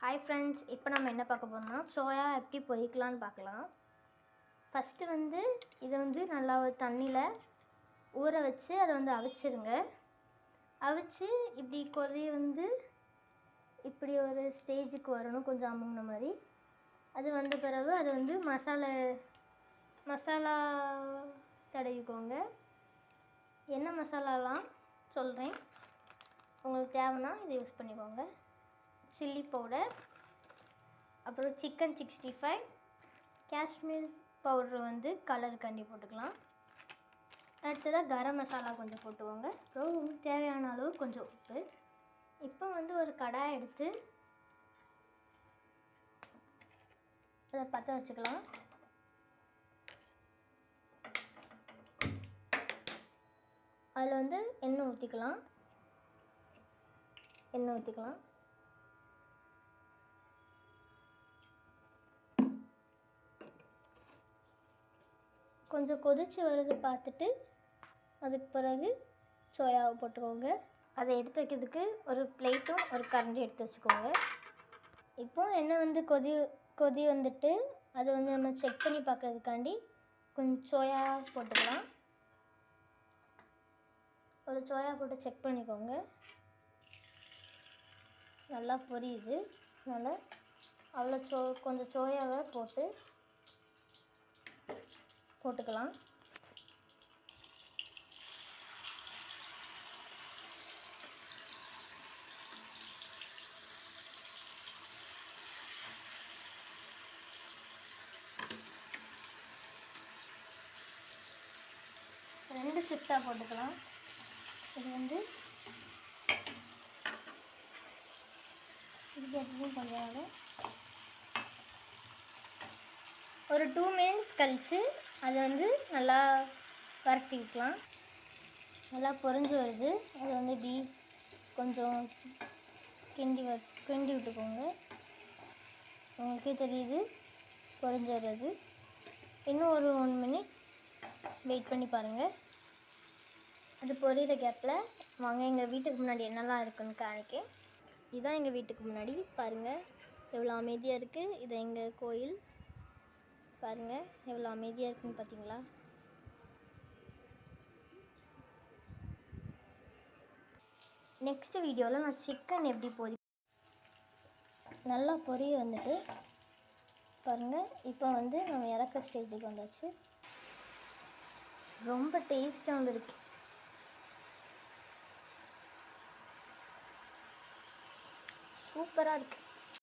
Hi friends, இப்போ நம்ம என்ன பார்க்க போகிறோம்னா சோயா எப்படி பொரிக்கலான்னு பார்க்கலாம். ஃபஸ்ட்டு இதை நல்லா ஒரு தண்ணியில் ஊற வச்சு அதை அவிச்சிருங்க. அவிச்சு இப்படி கொதி இப்படி ஒரு ஸ்டேஜுக்கு வரணும், கொஞ்சம் அமுங்கின மாதிரி. அது வந்த பிறகு அது மசாலா தடவிக்கோங்க. என்ன மசாலாலாம் சொல்கிறேன், உங்களுக்கு தேவைன்னா இதை யூஸ் பண்ணிக்கோங்க. சில்லி பவுடர், அப்புறம் சிக்கன் 65, காஷ்மீர் பவுட்ரு கலர் கண்டி போட்டுக்கலாம். அடுத்ததாக கரம் மசாலா கொஞ்சம் போட்டுக்கோங்க. அப்புறம் உங்களுக்கு தேவையான அளவு கொஞ்சம் உப்பு. இப்போ ஒரு கடாய் எடுத்து அதை பற்ற வச்சுக்கலாம். அதில் எண்ணெய் ஊற்றிக்கலாம். கொஞ்சம் கொதிச்சு வருது பார்த்துட்டு அதுக்கு பிறகு சோயாவை போட்டுக்கோங்க. அதை எடுத்து வைக்கிறதுக்கு ஒரு பிளேட்டும் ஒரு கரண்டி எடுத்து வச்சுக்கோங்க. இப்போ எண்ணெய் கொதி வந்துட்டு அதை நம்ம செக் பண்ணி பார்க்குறதுக்காண்டி கொஞ்சம் சோயா போட்டுக்கலாம். ஒரு சோயா போட்டு செக் பண்ணிக்கோங்க. நல்லா பொரியுது. அதனால் அவ்வளோ கொஞ்சம் சோயாவை போட்டுக்கலாம். ரெண்டு ஷிஃப்டாக போட்டுக்கலாம். இது இதுக்கு கொஞ்சம் ஒரு 2 மினிட்ஸ் கழித்து அதை நல்லா வறுத்திக்கலாம். நல்லா பொரிஞ்சு வருது. அது இப்படி கொஞ்சம் கிண்டி விட்டுக்கோங்க. உங்களுக்கே தெரியுது பொரிஞ்சு வருது. இன்னும் ஒரு 1 மினிட் வெயிட் பண்ணி பாருங்கள். அது பொரியிற கேப்பில் வாங்க எங்கள் வீட்டுக்கு முன்னாடி என்னெல்லாம் இருக்குதுன்னு காணிக்கேன். இதுதான் எங்கள் வீட்டுக்கு முன்னாடி. பாருங்கள் எவ்வளோ அமைதியாக இருக்குது. இது எங்கள் கோயில். பாருங்கள் எவ்வளோ அமைதியாக இருக்குன்னு பார்த்தீங்களா? நெக்ஸ்ட் வீடியோவில் நான் சிக்கன் எப்படி நல்லா பொரிய பாருங்கள். இப்போ நம்ம இறக்க ஸ்டேஜுக்கு வந்தாச்சு. ரொம்ப டேஸ்ட்டாக இருக்குது. சூப்பராக இருக்குது.